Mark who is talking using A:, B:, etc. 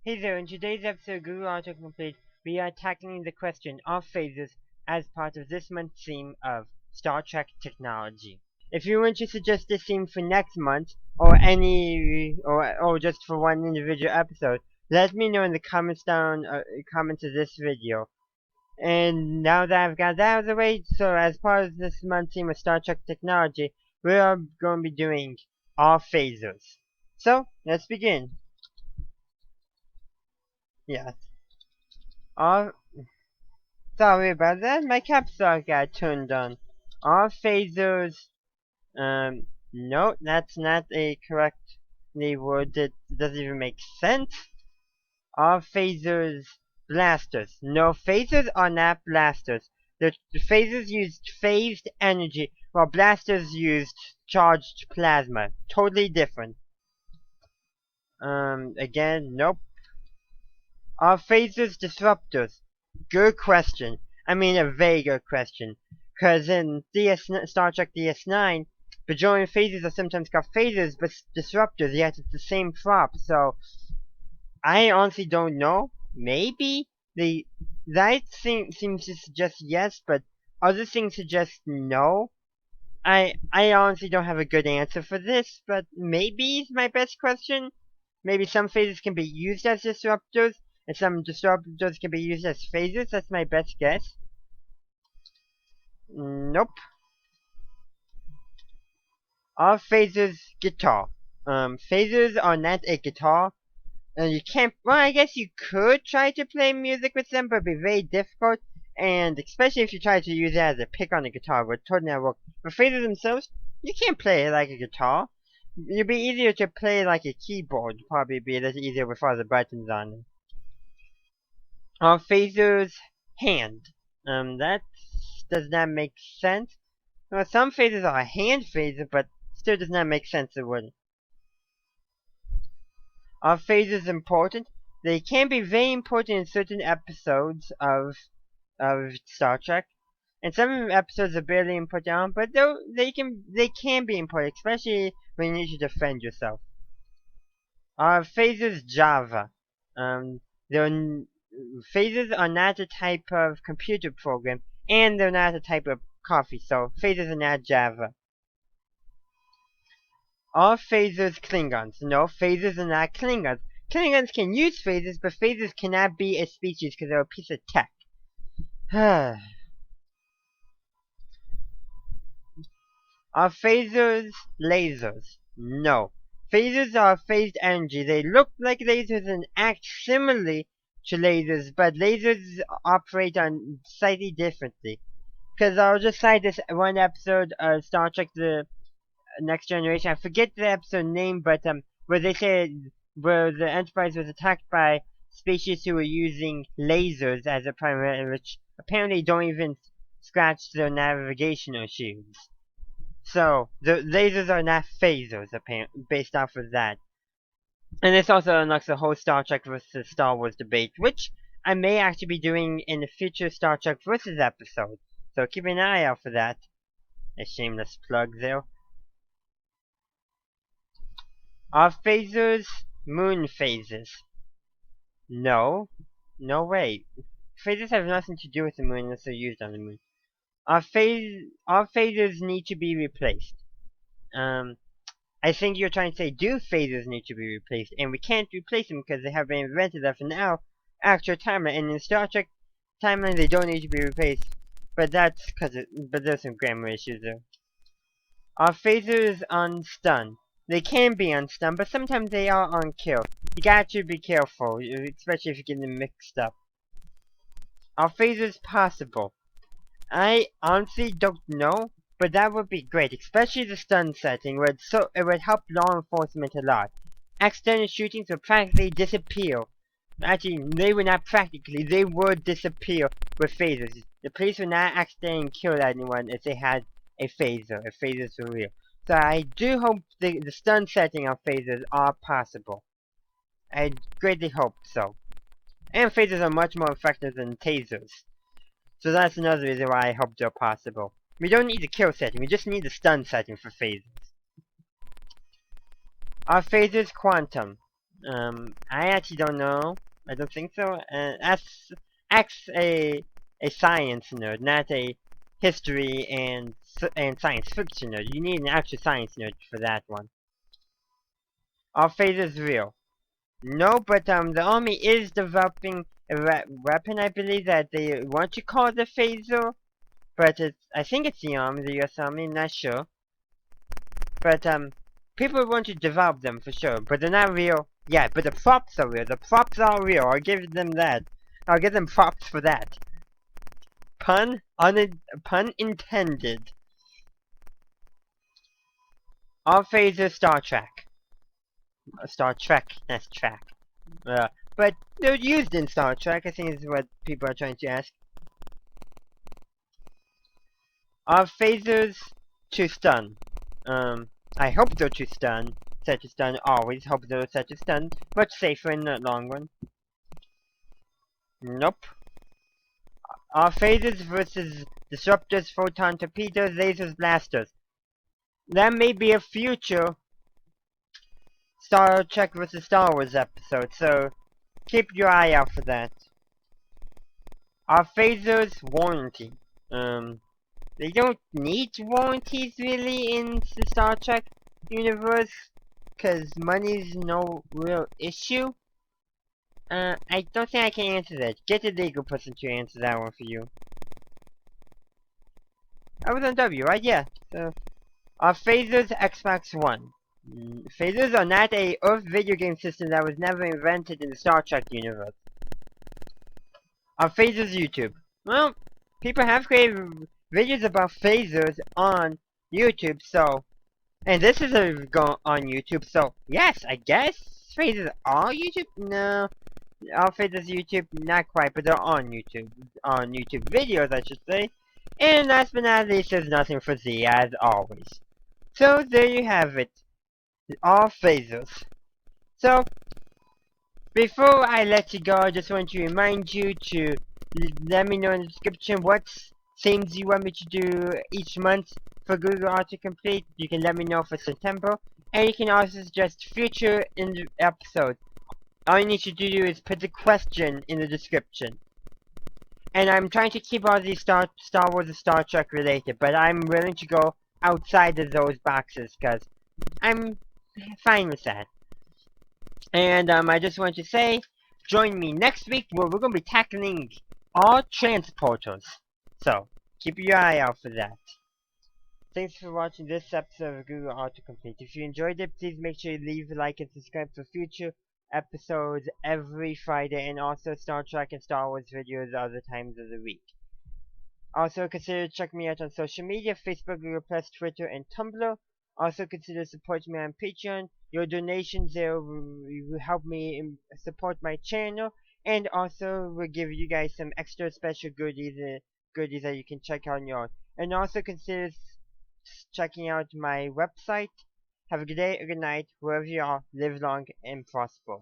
A: Hey there, in today's episode of Guru Autocomplete, we are tackling the question of phases as part of this month's theme of Star Trek technology. If you want to suggest this theme for next month, or just for one individual episode, let me know in the comments comments of this video. And now that I've got that out of the way, so as part of this month's theme of Star Trek technology, we are going to be doing all phasers. So, let's begin. Yes. All Sorry about that. My caps lock got turned on. All phasers. No, that's not a correctly worded. Doesn't even make sense. All phasers blasters. No, phasers are not blasters. The phasers used phased energy, while blasters used charged plasma. Totally different. Again, nope. Are phasers disruptors? Good question. I mean, a vaguer question. Because in Star Trek DS9, Bajorian phasers are sometimes called phasers, but disruptors, yet it's the same prop. So, I honestly don't know. Maybe? That seems to suggest yes, but other things suggest no. I honestly don't have a good answer for this, but maybe is my best question. Maybe some phasers can be used as disruptors, and some disruptors can be used as phasers. That's my best guess. Nope. Are phasers guitar? Phasers are not a guitar. And you can't, well, I guess you could try to play music with them, but it'd be very difficult. And especially if you try to use it as a pick on a guitar, it would totally not work. But phasers themselves, you can't play it like a guitar. It'd be easier to play like a keyboard. Probably be a little easier with all the buttons on it. Are phasers hand? That does not make sense. Well, some phasers are a hand phaser, but still does not make sense. It wouldn't. Are phasers important? They can be very important in certain episodes of Star Trek. And some episodes are barely important, but they can be important, especially when you need to defend yourself. Are phasers Java? Phasers are not a type of computer program, and they're not a type of coffee, so phasers are not Java. Are phasers Klingons? No, phasers are not Klingons. Klingons can use phasers, but phasers cannot be a species because they're a piece of tech. Are phasers lasers? No. Phasers are phased energy. They look like lasers and act similarly to lasers, but lasers operate on slightly differently. Because I'll just cite this one episode of Star Trek The Next Generation. I forget the episode name, but where they said where the Enterprise was attacked by species who were using lasers as a primary, which apparently don't even scratch their navigational shields. So the lasers are not phasers, apparently, based off of that. And this also unlocks the whole Star Trek versus Star Wars debate, which I may actually be doing in the future Star Trek versus episode. So keep an eye out for that. A shameless plug there. Are phasers moon phases? No. No way. Phasers have nothing to do with the moon unless they're used on the moon. Our phasers need to be replaced. I think you're trying to say, do phasers need to be replaced? And we can't replace them because they have been invented as an actual timeline. And in Star Trek timeline, they don't need to be replaced. But that's but there's some grammar issues there. Are phasers on stun? They can be on stun, but sometimes they are on kill. You got to be careful, especially if you get them mixed up. Are phasers possible? I honestly don't know, but that would be great, especially the stun setting, where it would help law enforcement a lot. Accidental shootings would practically disappear. Actually, they would not practically, they would disappear with phasers. The police would not accidentally kill anyone if they had a phaser, if phasers were real. So I do hope the stun setting of phasers are possible. I greatly hope so. And phasers are much more effective than tasers. So that's another reason why I hope they're possible. We don't need the kill setting, we just need the stun setting for phasers. Are phasers quantum? I actually don't know. I don't think so. Ask a science nerd, not a history and science fiction nerd. You need an actual science nerd for that one. Are phasers real? No, but the army is developing a weapon, I believe, that they want to call the phaser, but I think it's the army, the U.S. Army, I'm not sure. But people want to develop them for sure, but they're not real. Yeah, but the props are real. The props are real. I'll give them that. I'll give them props for that. Pun intended. Are phasers Star Trek? Star Trek, that's track. But they're used in Star Trek, I think is what people are trying to ask. Are phasers to stun? I hope they're to stun. Set to stun, always hope they're set to stun. Much safer in the long run. Nope. Are phasers versus disruptors, photon torpedoes, lasers, blasters? That may be a future Star Trek versus Star Wars episode, so keep your eye out for that. Are phasers warranty? They don't need warranties really in the Star Trek universe, cause money's no real issue. I don't think I can answer that. Get a legal person to answer that one for you. I was on W, right? Yeah. So, are phasers Xbox One? Phasers are not a Earth video game system that was never invented in the Star Trek universe. Are phasers YouTube? Well, people have created videos about phasers on YouTube, so... And this is on YouTube, so yes, I guess phasers are YouTube? No. All phasers YouTube? Not quite, but they're on YouTube. On YouTube videos, I should say. And last but not least, there's nothing for Z, as always. So, there you have it. All phasers. So, before I let you go, I just want to remind you to let me know in the description what themes you want me to do each month for Google Autocomplete. You can let me know for September, and you can also suggest future in the episode. All you need to do is put the question in the description. And I'm trying to keep all these Star Wars and Star Trek related, but I'm willing to go outside of those boxes, because I'm fine with that. And I just want to say, join me next week where we're going to be tackling all transporters. So, keep your eye out for that. Thanks for watching this episode of Google Autocomplete. If you enjoyed it, please make sure you leave a like and subscribe for future episodes every Friday, and also Star Trek and Star Wars videos other times of the week. Also consider checking me out on social media, Facebook, Google+, Twitter, and Tumblr. Also consider supporting me on Patreon. Your donations there will help me support my channel, and also will give you guys some extra special goodies that you can check out on your own. And also consider checking out my website. Have a good day or good night, wherever you are. Live long and prosper.